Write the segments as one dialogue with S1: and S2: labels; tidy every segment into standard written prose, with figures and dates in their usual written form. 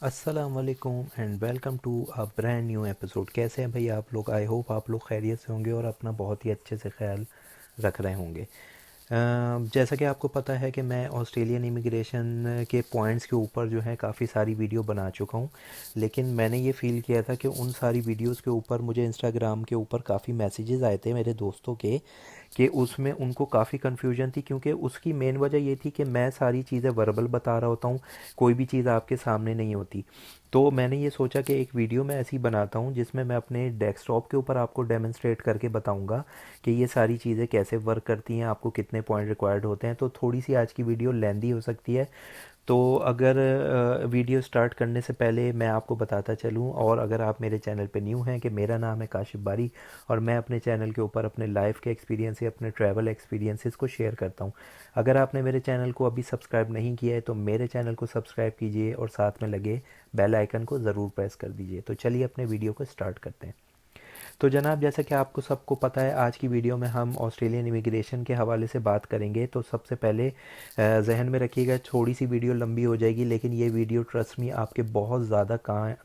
S1: अस्सलाम वालेकुम and welcome to a brand new episode. कैसे हैं भाई आप लोग? आई होप आप लोग खैरियत से होंगे और अपना बहुत ही अच्छे से ख्याल रख रहे होंगे। जैसा कि आपको पता है कि मैं ऑस्ट्रेलियन इमिग्रेशन के पॉइंट्स के ऊपर जो है काफ़ी सारी वीडियो बना चुका हूँ, लेकिन मैंने ये फ़ील किया था कि उन सारी वीडियोस के ऊपर मुझे इंस्टाग्राम के ऊपर काफ़ी मैसेजेस आए थे मेरे दोस्तों के कि उसमें उनको काफ़ी कन्फ्यूजन थी, क्योंकि उसकी मेन वजह ये थी कि मैं सारी चीज़ें वर्बल बता रहा होता हूँ, कोई भी चीज़ आपके सामने नहीं होती। तो मैंने ये सोचा कि एक वीडियो मैं ऐसी बनाता हूँ जिसमें मैं अपने डेस्कटॉप के ऊपर आपको डेमोन्स्ट्रेट करके बताऊँगा कि ये सारी चीज़ें कैसे वर्क करती हैं, आपको कितने पॉइंट रिक्वायर्ड होते हैं। तो थोड़ी सी आज की वीडियो लेंदी हो सकती है, तो अगर वीडियो स्टार्ट करने से पहले मैं आपको बताता चलूं, और अगर आप मेरे चैनल पे न्यू हैं, कि मेरा नाम है काशिफ बारी और मैं अपने चैनल के ऊपर अपने लाइफ के एक्सपीरियंस या अपने ट्रैवल एक्सपीरियंसेस को शेयर करता हूं। अगर आपने मेरे चैनल को अभी सब्सक्राइब नहीं किया है तो मेरे चैनल को सब्सक्राइब कीजिए और साथ में लगे बेल आइकन को ज़रूर प्रेस कर दीजिए। तो चलिए अपने वीडियो को स्टार्ट करते हैं। तो जनाब, जैसा कि आपको सबको पता है, आज की वीडियो में हम ऑस्ट्रेलियन इमिग्रेशन के हवाले से बात करेंगे। तो सबसे पहले जहन में रखिएगा, थोड़ी सी वीडियो लंबी हो जाएगी, लेकिन ये वीडियो ट्रस्ट मी आपके बहुत ज़्यादा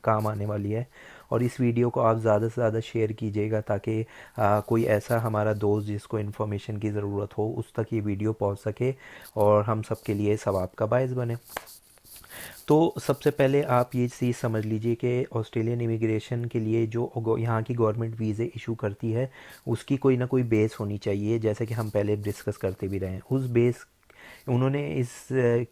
S1: काम आने वाली है। और इस वीडियो को आप ज़्यादा से ज़्यादा शेयर कीजिएगा ताकि कोई ऐसा हमारा दोस्त जिसको इन्फॉर्मेशन की ज़रूरत हो उस तक ये वीडियो पहुंच सके और हम सब के लिए सवाब का बायस बने। तो सबसे पहले आप ये चीज़ समझ लीजिए कि ऑस्ट्रेलियन इमिग्रेशन के लिए जो यहाँ की गवर्नमेंट वीज़े इशू करती है उसकी कोई ना कोई बेस होनी चाहिए, जैसे कि हम पहले डिस्कस करते भी रहे हैं। उस बेस उन्होंने इस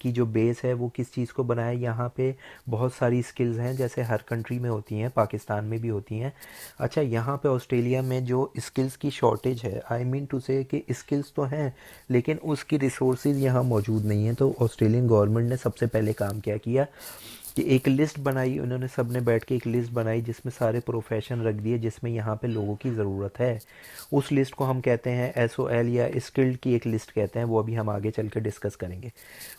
S1: की जो बेस है वो किस चीज़ को बनाया, यहाँ पे बहुत सारी स्किल्स हैं जैसे हर कंट्री में होती हैं, पाकिस्तान में भी होती हैं। अच्छा, यहाँ पे ऑस्ट्रेलिया में जो स्किल्स की शॉर्टेज है, आई मीन टू से कि स्किल्स तो हैं लेकिन उसकी रिसोर्सेज यहाँ मौजूद नहीं है। तो ऑस्ट्रेलियन गवर्नमेंट ने सबसे पहले काम क्या किया कि एक लिस्ट बनाई, उन्होंने सब ने बैठ के एक लिस्ट बनाई जिसमें सारे प्रोफेशन रख दिए जिसमें यहाँ पे लोगों की ज़रूरत है। उस लिस्ट को हम कहते हैं SOL या स्किल्ड की एक लिस्ट कहते हैं, वो अभी हम आगे चल के डिस्कस करेंगे।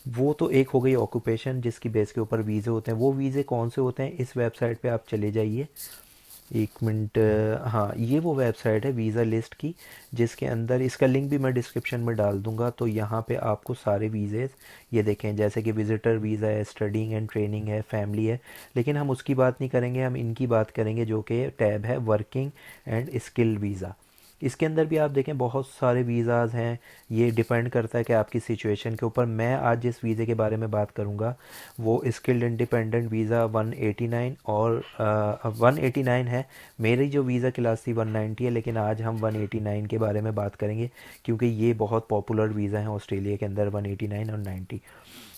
S1: वो तो एक हो गई ऑक्यूपेशन जिसकी बेस के ऊपर वीज़े होते हैं। वो वीज़े कौन से होते हैं, इस वेबसाइट पे आप चले जाइए। एक मिनट, हाँ, ये वो वेबसाइट है वीज़ा लिस्ट की, जिसके अंदर इसका लिंक भी मैं डिस्क्रिप्शन में डाल दूंगा। तो यहाँ पे आपको सारे वीज़े ये देखें, जैसे कि विज़िटर वीज़ा है, स्टडिंग एंड ट्रेनिंग है, फैमिली है। लेकिन हम उसकी बात नहीं करेंगे, हम इनकी बात करेंगे जो कि टैब है वर्किंग एंड स्किल वीज़ा। इसके अंदर भी आप देखें बहुत सारे वीज़ाज़ हैं, ये डिपेंड करता है कि आपकी सिचुएशन के ऊपर। मैं आज जिस वीज़े के बारे में बात करूँगा वो स्किल्ड इंडिपेंडेंट वीज़ा 189 और 189 है। मेरी जो वीज़ा क्लास थी 190 है, लेकिन आज हम 189 के बारे में बात करेंगे क्योंकि ये बहुत पॉपुलर वीज़ा है ऑस्ट्रेलिया के अंदर, 189 और 90।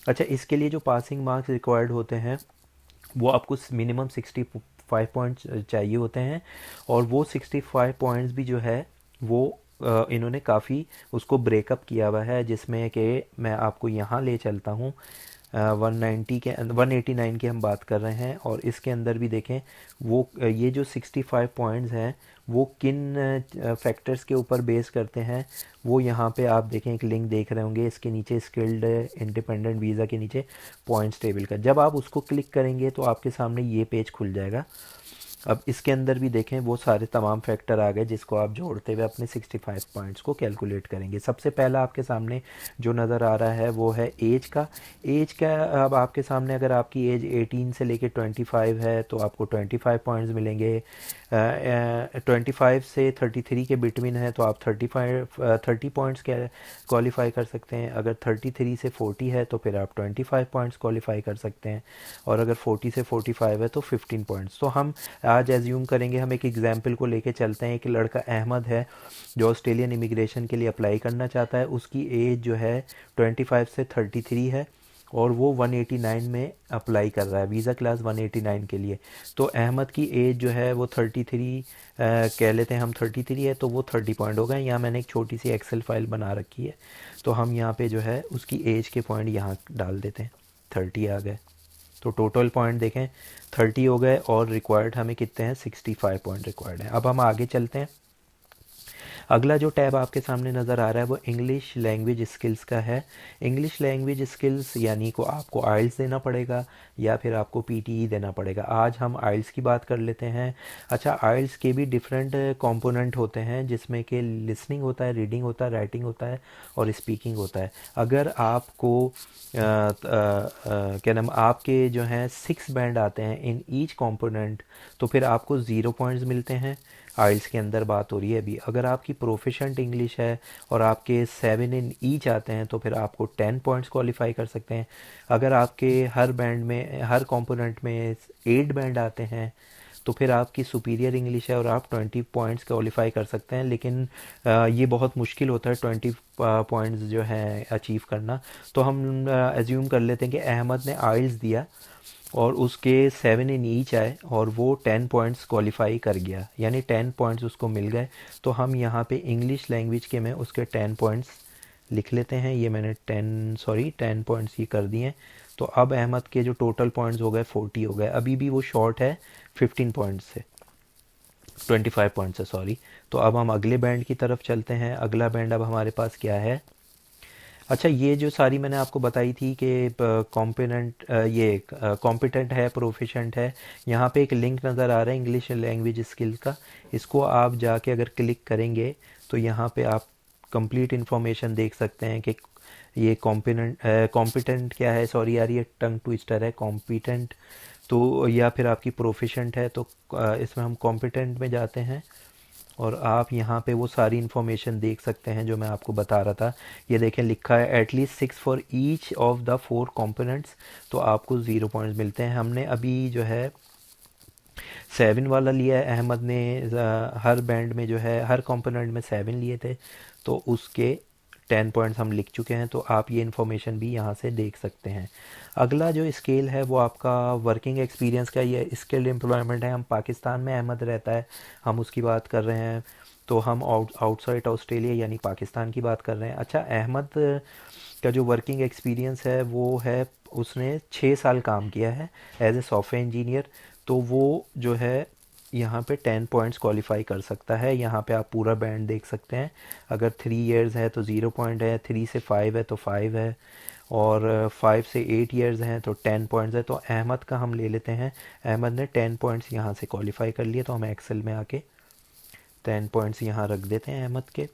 S1: अच्छा, इसके लिए जो पासिंग मार्क्स रिक्वायर्ड होते हैं वो आपको मिनिमम 65 पॉइंट्स चाहिए होते हैं। और वो 65 पॉइंट्स भी जो है वो इन्होंने काफ़ी उसको ब्रेकअप किया हुआ है, जिसमें कि मैं आपको यहाँ ले चलता हूँ। 190 के 189 की हम बात कर रहे हैं और इसके अंदर भी देखें वो ये जो 65 पॉइंट्स हैं वो किन फैक्टर्स के ऊपर बेस करते हैं। वो यहाँ पे आप देखें, एक लिंक देख रहे होंगे इसके नीचे, स्किल्ड इंडिपेंडेंट वीज़ा के नीचे पॉइंट्स टेबल का। जब आप उसको क्लिक करेंगे तो आपके सामने ये पेज खुल जाएगा। अब इसके अंदर भी देखें वो सारे तमाम फैक्टर आ गए जिसको आप जोड़ते हुए अपने 65 पॉइंट्स को कैलकुलेट करेंगे। सबसे पहला आपके सामने जो नज़र आ रहा है वो है एज का। एज का अब आपके सामने अगर आपकी एज 18 से लेके 25 है तो आपको 25 पॉइंट्स मिलेंगे। 25 से 33 के बिटवीन है तो आप 30 पॉइंट्स क्वालिफाई कर सकते हैं। अगर 33 से 40 है तो फिर आप 25 पॉइंट्स क्वालिफाई कर सकते हैं। और अगर 40 से 45 है तो 15 पॉइंट्स। तो हम आज एज्यूम करेंगे, हम एक एग्जाम्पल को लेके चलते हैं। एक लड़का अहमद है जो ऑस्ट्रेलियन इमिग्रेशन के लिए अप्लाई करना चाहता है। उसकी एज जो है 25 से 33 है और वो 189 में अप्लाई कर रहा है, वीज़ा क्लास 189 के लिए। तो अहमद की एज जो है वो 33 कह लेते हैं हम, 33 है तो वो 30 पॉइंट हो गए। यहाँ मैंने एक छोटी सी एक्सेल फाइल बना रखी है, तो हम यहाँ पे जो है उसकी एज के पॉइंट यहाँ डाल देते हैं, 30 आ गए। तो टोटल पॉइंट देखें 30 हो गए और रिक्वायर्ड हमें कितने हैं, 65 पॉइंट रिक्वायर्ड हैं। अब हम आगे चलते हैं। अगला जो टैब आपके सामने नज़र आ रहा है वो इंग्लिश लैंग्वेज स्किल्स का है। इंग्लिश लैंग्वेज स्किल्स यानी को आपको आइल्स देना पड़ेगा या फिर आपको पीटीई देना पड़ेगा। आज हम आइल्स की बात कर लेते हैं। अच्छा, आइल्स के भी डिफरेंट कंपोनेंट होते हैं जिसमें कि लिसनिंग होता है, रीडिंग होता है, राइटिंग होता है और स्पीकिंग होता है। अगर आपको क्या नाम आपके जो हैं 6 बैंड आते हैं इन ईच कंपोनेंट, तो फिर आपको 0 पॉइंट्स मिलते हैं। आइल्स के अंदर बात हो रही है अभी। अगर आपकी प्रोफिशेंट इंग्लिश है और आपके 7 इन ईच आते हैं तो फिर आपको 10 पॉइंट्स क्वालिफाई कर सकते हैं। अगर आपके हर बैंड में, हर कंपोनेंट में 8 बैंड आते हैं तो फिर आपकी सुपीरियर इंग्लिश है और आप 20 पॉइंट्स क्वालिफाई कर सकते हैं। लेकिन ये बहुत मुश्किल होता है 20 पॉइंट्स जो है अचीव करना। तो हम एज्यूम कर लेते हैं कि अहमद ने आइल्स दिया और उसके 7 इन ईच आए और वो 10 पॉइंट्स क्वालिफाई कर गया, यानी 10 पॉइंट्स उसको मिल गए। तो हम यहाँ पे इंग्लिश लैंग्वेज के में उसके 10 पॉइंट्स लिख लेते हैं। ये मैंने 10 पॉइंट्स ये कर दिए। तो अब अहमद के जो टोटल पॉइंट्स हो गए 40 हो गए। अभी भी वो शॉर्ट है 15 पॉइंट्स से, 25 पॉइंट्स से, सॉरी। तो अब हम अगले बैंड की तरफ चलते हैं। अगला बैंड अब हमारे पास क्या है? अच्छा, ये जो सारी मैंने आपको बताई थी कि कॉम्पिटेंट, ये कॉम्पिटेंट है, प्रोफिशेंट है। यहाँ पे एक लिंक नज़र आ रहा है इंग्लिश लैंग्वेज स्किल्स का। इसको आप जाके अगर क्लिक करेंगे तो यहाँ पे आप कंप्लीट इन्फॉर्मेशन देख सकते हैं कि ये कॉम्पिटेंट क्या है, सॉरी यार ये टंग ट्विस्टर है, कॉम्पिटेंट तो, या फिर आपकी प्रोफिशेंट है। तो इसमें हम कॉम्पिटेंट में जाते हैं और आप यहाँ पे वो सारी इन्फॉर्मेशन देख सकते हैं जो मैं आपको बता रहा था। ये देखें, लिखा है at least 6 for each of the 4 components, तो आपको 0 पॉइंट्स मिलते हैं। हमने अभी जो है 7 वाला लिया है, अहमद ने हर बैंड में जो है हर कंपोनेंट में 7 लिए थे, तो उसके 10 पॉइंट्स हम लिख चुके हैं। तो आप ये इन्फॉर्मेशन भी यहाँ से देख सकते हैं। अगला जो स्केल है वो आपका वर्किंग एक्सपीरियंस का, ये स्किल्ड एम्प्लॉयमेंट है। हम पाकिस्तान में अहमद रहता है, हम उसकी बात कर रहे हैं। तो हम आउटसाइड ऑस्ट्रेलिया यानी पाकिस्तान की बात कर रहे हैं। अच्छा, अहमद का जो वर्किंग एक्सपीरियंस है वो है, उसने 6 साल काम किया है एज ए सॉफ्टवेयर इंजीनियर। तो वो जो है यहाँ पे 10 पॉइंट्स क्वालिफाई कर सकता है। यहाँ पे आप पूरा बैंड देख सकते हैं। अगर 3 इयर्स है तो 0 पॉइंट है, 3 से 5 है तो 5 है, और 5 से 8 इयर्स हैं तो 10 पॉइंट्स है। तो अहमद का हम ले लेते हैं। अहमद ने 10 पॉइंट्स यहाँ से क्वालिफाई कर लिए, तो हम एक्सेल में आके 10 पॉइंट्स यहाँ रख देते हैं अहमद के।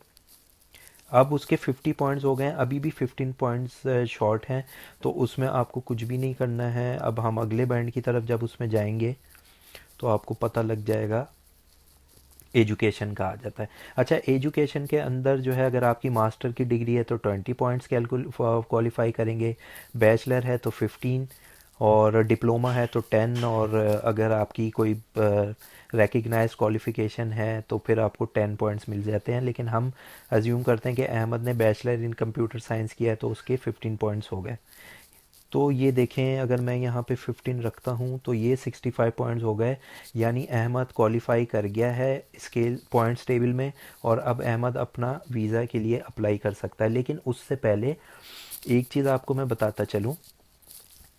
S1: अब उसके 50 पॉइंट्स हो गए हैं, अभी भी 15 पॉइंट्स शॉर्ट हैं। तो उसमें आपको कुछ भी नहीं करना है। अब हम अगले बैंड की तरफ जब उसमें जाएंगे तो आपको पता लग जाएगा। एजुकेशन का आ जाता है। अच्छा, एजुकेशन के अंदर जो है अगर आपकी मास्टर की डिग्री है तो 20 पॉइंट्स क्वालिफाई करेंगे, बैचलर है तो 15, और डिप्लोमा है तो 10, और अगर आपकी कोई रिकग्नाइज क्वालिफ़िकेशन है तो फिर आपको 10 पॉइंट्स मिल जाते हैं। लेकिन हम अज्यूम करते हैं कि अहमद ने बैचलर इन कंप्यूटर साइंस किया है तो उसके 15 पॉइंट्स हो गए। तो ये देखें, अगर मैं यहाँ पे 15 रखता हूँ तो ये 65 पॉइंट्स हो गए, यानी अहमद क्वालिफाई कर गया है स्केल पॉइंट्स टेबल में। और अब अहमद अपना वीज़ा के लिए अप्लाई कर सकता है। लेकिन उससे पहले एक चीज़ आपको मैं बताता चलूँ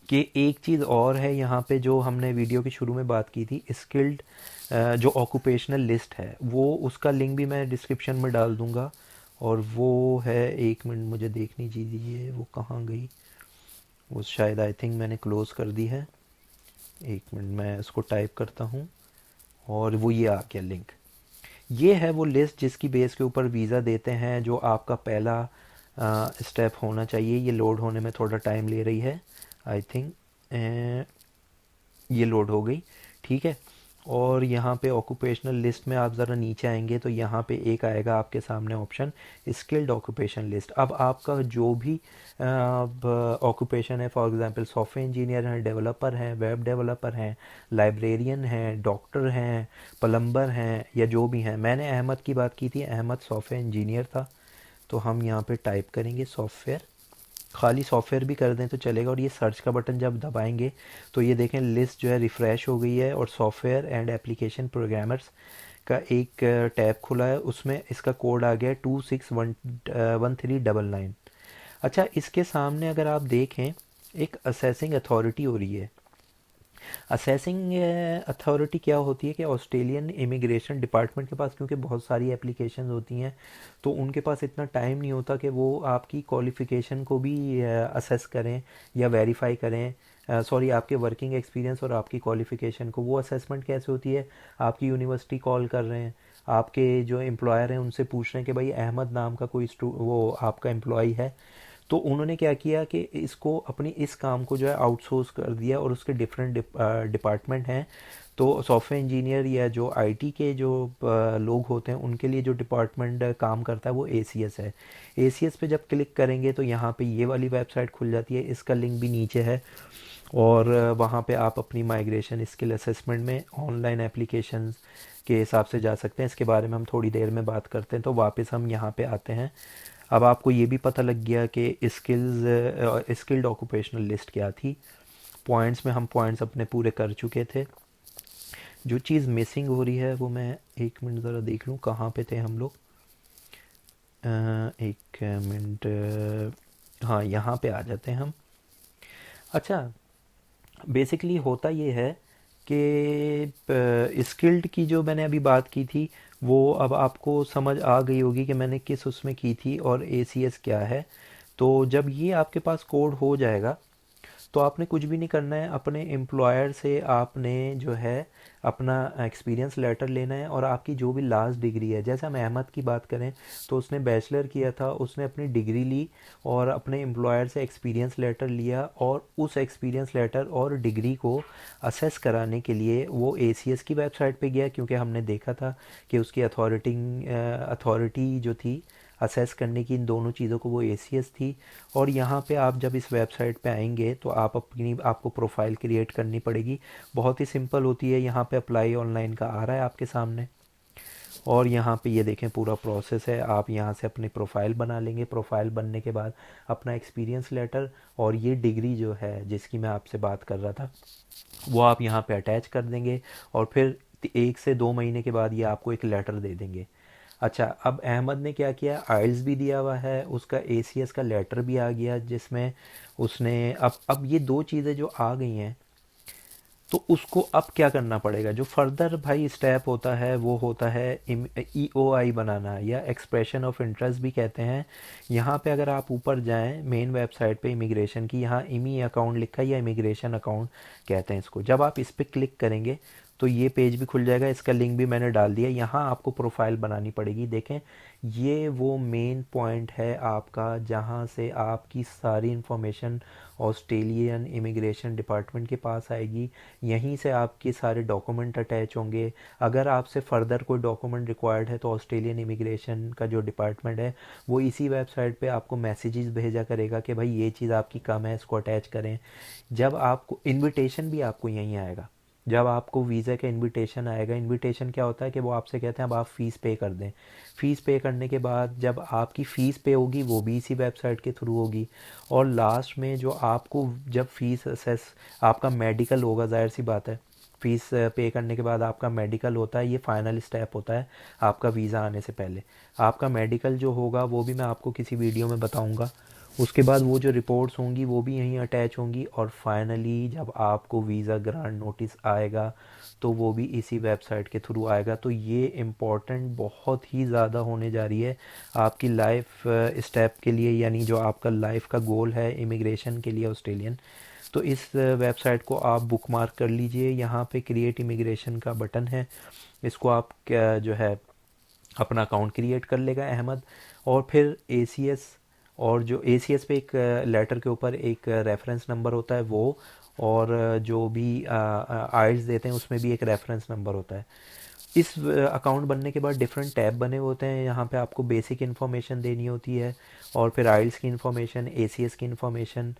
S1: कि एक चीज़ और है यहाँ पे, जो हमने वीडियो के शुरू में बात की थी, स्किल्ड जो ऑक्यूपेशनल लिस्ट है, वो उसका लिंक भी मैं डिस्क्रिप्शन में डाल दूँगा। और वो है, एक मिनट मुझे देखनी चाहिए वो कहाँ गई। वो शायद आई थिंक मैंने क्लोज़ कर दी है। एक मिनट मैं उसको टाइप करता हूँ और वो ये आ गया लिंक। ये है वो लिस्ट जिसकी बेस के ऊपर वीज़ा देते हैं, जो आपका पहला स्टेप होना चाहिए। ये लोड होने में थोड़ा टाइम ले रही है, आई थिंक ये लोड हो गई, ठीक है। और यहाँ पे ऑक्यूपेशनल लिस्ट में आप ज़रा नीचे आएंगे तो यहाँ पे एक आएगा आपके सामने ऑप्शन, स्किल्ड ऑक्यूपेशन लिस्ट। अब आपका जो भी ऑक्यूपेशन है, फॉर एग्जांपल सॉफ्टवेयर इंजीनियर हैं, डेवलपर हैं, वेब डेवलपर हैं, लाइब्रेरियन हैं, डॉक्टर हैं, प्लम्बर हैं, या जो भी हैं। मैंने अहमद की बात की थी, अहमद सॉफ्टवेयर इंजीनियर था। तो हम यहाँ पे टाइप करेंगे सॉफ्टवेयर, खाली सॉफ्टवेयर भी कर दें तो चलेगा। और ये सर्च का बटन जब दबाएंगे तो ये देखें लिस्ट जो है रिफ़्रेश हो गई है और सॉफ्टवेयर एंड एप्लीकेशन प्रोग्रामर्स का एक टैब खुला है। उसमें इसका कोड आ गया है 261399। अच्छा, इसके सामने अगर आप देखें एक असेसिंग अथॉरिटी हो रही है। असेसिंग अथॉरिटी क्या होती है कि ऑस्ट्रेलियन इमिग्रेशन डिपार्टमेंट के पास क्योंकि बहुत सारी एप्लीकेशंस होती हैं, तो उनके पास इतना टाइम नहीं होता कि वो आपकी क्वालिफ़िकेशन को भी असेस करें या वेरीफाई करें। सॉरी, आपके वर्किंग एक्सपीरियंस और आपकी क्वालिफ़िकेशन को। वो असेसमेंट कैसे होती है, आपकी यूनिवर्सिटी कॉल कर रहे हैं, आपके जो एम्प्लॉयर हैं उनसे पूछ रहे हैं कि भाई अहमद नाम का कोई वो आपका एम्प्लॉई है। तो उन्होंने क्या किया कि इसको अपनी इस काम को जो है आउटसोर्स कर दिया, और उसके डिफरेंट डिपार्टमेंट हैं। तो सॉफ्टवेयर इंजीनियर या जो आईटी के जो लोग होते हैं उनके लिए जो डिपार्टमेंट काम करता है वो एसीएस है। एसीएस पे जब क्लिक करेंगे तो यहाँ पे ये वाली वेबसाइट खुल जाती है, इसका लिंक भी नीचे है। और वहाँ पे आप अपनी माइग्रेशन स्किल असेसमेंट में ऑनलाइन एप्लीकेशंस के हिसाब से जा सकते हैं। इसके बारे में हम थोड़ी देर में बात करते हैं। तो वापस हम यहाँ पे आते हैं। अब आपको ये भी पता लग गया कि स्किल्ड ऑक्यूपेशनल लिस्ट क्या थी। पॉइंट्स में हम पॉइंट्स अपने पूरे कर चुके थे। जो चीज़ मिसिंग हो रही है वो मैं एक मिनट ज़रा देख लूँ कहाँ पे थे हम लोग। एक मिनट। हाँ, यहाँ पे आ जाते हैं हम। अच्छा, बेसिकली होता ये है कि स्किल्ड की जो मैंने अभी बात की थी वो अब आपको समझ आ गई होगी कि मैंने किस उसमें की थी और एसीएस क्या है। तो जब ये आपके पास कोड हो जाएगा तो आपने कुछ भी नहीं करना है। अपने एम्प्लॉयर से आपने जो है अपना एक्सपीरियंस लेटर लेना है, और आपकी जो भी लास्ट डिग्री है, जैसे हम अहमद की बात करें तो उसने बैचलर किया था, उसने अपनी डिग्री ली और अपने एम्प्लॉयर से एक्सपीरियंस लेटर लिया, और उस एक्सपीरियंस लेटर और डिग्री को असेस कराने के लिए वो एसीएस की वेबसाइट पे गया, क्योंकि हमने देखा था कि उसकी अथॉरिटी जो थी असेस करने की इन दोनों चीज़ों को, वो एसीएस थी। और यहाँ पे आप जब इस वेबसाइट पे आएंगे तो आपको प्रोफाइल क्रिएट करनी पड़ेगी। बहुत ही सिंपल होती है। यहाँ पे अप्लाई ऑनलाइन का आ रहा है आपके सामने, और यहाँ पे ये देखें पूरा प्रोसेस है। आप यहाँ से अपनी प्रोफाइल बना लेंगे। प्रोफाइल बनने के बाद अपना एक्सपीरियंस लेटर और ये डिग्री जो है जिसकी मैं आपसे बात कर रहा था वो आप यहाँ पे अटैच कर देंगे, और फिर 1 से 2 महीने के बाद ये आपको एक लेटर दे देंगे। अच्छा, अब अहमद ने क्या किया, आइल्स भी दिया हुआ है, उसका एसीएस का लेटर भी आ गया जिसमें उसने अब ये दो चीज़ें जो आ गई हैं, तो उसको अब क्या करना पड़ेगा। जो फर्दर भाई स्टेप होता है वो होता है ईओआई बनाना, या एक्सप्रेशन ऑफ इंटरेस्ट भी कहते हैं। यहाँ पे अगर आप ऊपर जाएं मेन वेबसाइट पे इमिग्रेशन की, यहाँ इमी अकाउंट लिखा है या इमिग्रेशन अकाउंट कहते हैं इसको। जब आप इस पर क्लिक करेंगे तो ये पेज भी खुल जाएगा। इसका लिंक भी मैंने डाल दिया। यहाँ आपको प्रोफाइल बनानी पड़ेगी। देखें, ये वो मेन पॉइंट है आपका जहाँ से आपकी सारी इन्फॉर्मेशन ऑस्ट्रेलियन इमिग्रेशन डिपार्टमेंट के पास आएगी। यहीं से आपके सारे डॉक्यूमेंट अटैच होंगे। अगर आपसे फ़र्दर कोई डॉक्यूमेंट रिक्वायर्ड है तो ऑस्ट्रेलियन इमिग्रेशन का जो डिपार्टमेंट है वो इसी वेबसाइट पे आपको मैसेजेस भेजा करेगा कि भाई ये चीज़ आपकी कम है, इसको अटैच करें। जब आपको इनविटेशन भी आपको यहीं आएगा। जब आपको वीज़ा का इनविटेशन आएगा, इनविटेशन क्या होता है कि वो आपसे कहते हैं अब आप फ़ीस पे कर दें। फ़ीस पे करने के बाद जब आपकी फ़ीस पे होगी वो भी इसी वेबसाइट के थ्रू होगी। और लास्ट में जो आपको जब फ़ीस असेस आपका मेडिकल होगा, ज़ाहिर सी बात है फ़ीस पे करने के बाद आपका मेडिकल होता है, ये फाइनल स्टेप होता है आपका वीज़ा आने से पहले। आपका मेडिकल जो होगा वो भी मैं आपको किसी वीडियो में बताऊंगा। उसके बाद वो जो रिपोर्ट्स होंगी वो भी यहीं अटैच होंगी, और फाइनली जब आपको वीज़ा ग्रांट नोटिस आएगा तो वो भी इसी वेबसाइट के थ्रू आएगा। तो ये इम्पोर्टेंट बहुत ही ज़्यादा होने जा रही है आपकी लाइफ स्टेप के लिए, यानी जो आपका लाइफ का गोल है इमिग्रेशन के लिए ऑस्ट्रेलियन। तो इस वेबसाइट को आप बुकमार्क कर लीजिए। यहाँ पे क्रिएट इमिग्रेशन का बटन है, इसको आप क्या जो है अपना अकाउंट क्रिएट कर लेगा अहमद। और फिर एसीएस, और जो एसीएस पे एक लेटर के ऊपर एक रेफरेंस नंबर होता है वो, और जो भी आइल्स देते हैं उसमें भी एक रेफरेंस नंबर होता है। इस अकाउंट बनने के बाद डिफरेंट टैब बने होते हैं। यहाँ पे आपको बेसिक इन्फॉर्मेशन देनी होती है, और फिर आइल्स की इन्फॉर्मेशन, एसीएस की इन्फॉर्मेशन।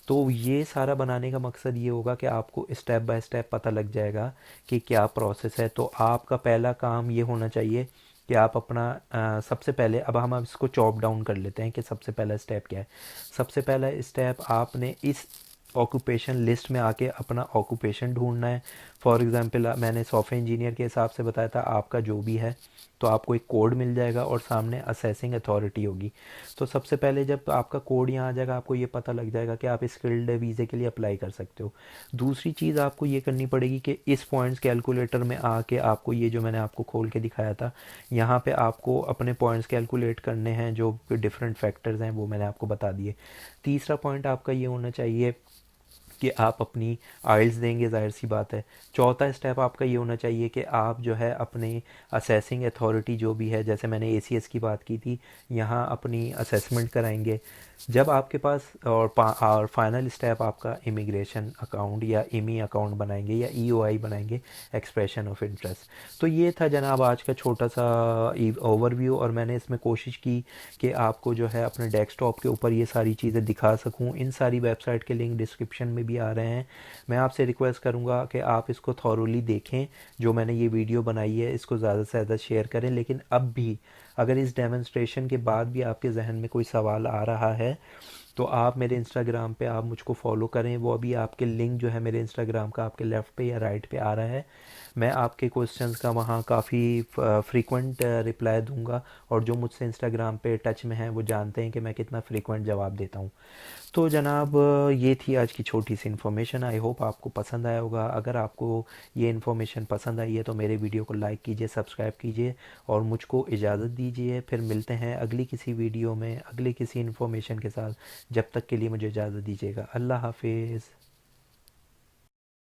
S1: तो ये सारा बनाने का मकसद ये होगा कि आपको स्टेप बाय स्टेप पता लग जाएगा कि क्या प्रोसेस है। तो आपका पहला काम ये होना चाहिए कि आप अपना सबसे पहले, अब हम इसको चॉप डाउन कर लेते हैं कि सबसे पहला स्टेप क्या है। सबसे पहला स्टेप आपने इस ऑक्यूपेशन लिस्ट में आके अपना ऑक्यूपेशन ढूंढना है। फॉर एग्ज़ाम्पल मैंने सॉफ्टवेयर इंजीनियर के हिसाब से बताया था, आपका जो भी है तो आपको एक कोड मिल जाएगा और सामने असेसिंग अथॉरिटी होगी। तो सबसे पहले जब आपका कोड यहाँ आ जाएगा, आपको ये पता लग जाएगा कि आप स्किल्ड वीज़े के लिए अप्लाई कर सकते हो। दूसरी चीज़ आपको ये करनी पड़ेगी कि इस पॉइंट्स कैलकुलेटर में आके आपको ये जो मैंने आपको खोल के दिखाया था, यहाँ पे आपको अपने पॉइंट्स कैलकुलेट करने हैं, जो डिफरेंट फैक्टर्स हैं वो मैंने आपको बता दिए। तीसरा पॉइंट आपका ये होना चाहिए कि आप अपनी आइल्स देंगे, ज़ाहिर सी बात है। चौथा स्टेप आपका ये होना चाहिए कि आप जो है अपने असेसिंग अथॉरिटी जो भी है, जैसे मैंने एसीएस की बात की थी, यहाँ अपनी असेसमेंट कराएंगे। जब आपके पास और फाइनल स्टेप आपका इमिग्रेशन अकाउंट या इमी अकाउंट बनाएंगे या ईओआई बनाएंगे, एक्सप्रेशन ऑफ इंटरेस्ट। तो ये था जनाब आज का छोटा सा ओवरव्यू, और मैंने इसमें कोशिश की कि आपको जो है अपने डेस्कटॉप के ऊपर ये सारी चीज़ें दिखा सकूं। इन सारी वेबसाइट के लिंक डिस्क्रिप्शन में भी आ रहे हैं। मैं आपसे रिक्वेस्ट करूंगा कि आप इसको थॉरोली देखें, जो मैंने ये वीडियो बनाई है इसको ज़्यादा से ज़्यादा शेयर करें। लेकिन अब भी अगर इस डेमोन्स्ट्रेशन के बाद भी आपके जहन में कोई सवाल आ रहा है, तो आप मेरे इंस्टाग्राम पे आप मुझको फॉलो करें। वो अभी आपके लिंक जो है मेरे इंस्टाग्राम का आपके लेफ़्ट पे या राइट पे आ रहा है। मैं आपके क्वेश्चंस का वहाँ काफ़ी फ्रीक्वेंट रिप्लाई दूंगा, और जो मुझसे इंस्टाग्राम पे टच में हैं वो जानते हैं कि मैं कितना फ्रीक्वेंट जवाब देता हूँ। तो जनाब ये थी आज की छोटी सी इन्फॉर्मेशन। आई होप आपको पसंद आया होगा। अगर आपको ये इन्फॉर्मेशन पसंद आई है तो मेरे वीडियो को लाइक कीजिए, सब्सक्राइब कीजिए, और मुझको इजाज़त दीजिए। फिर मिलते हैं अगली किसी वीडियो में अगली किसी इन्फॉर्मेशन के साथ। जब तक के लिए मुझे इजाज़त दीजिएगा। अल्लाह हाफिज़।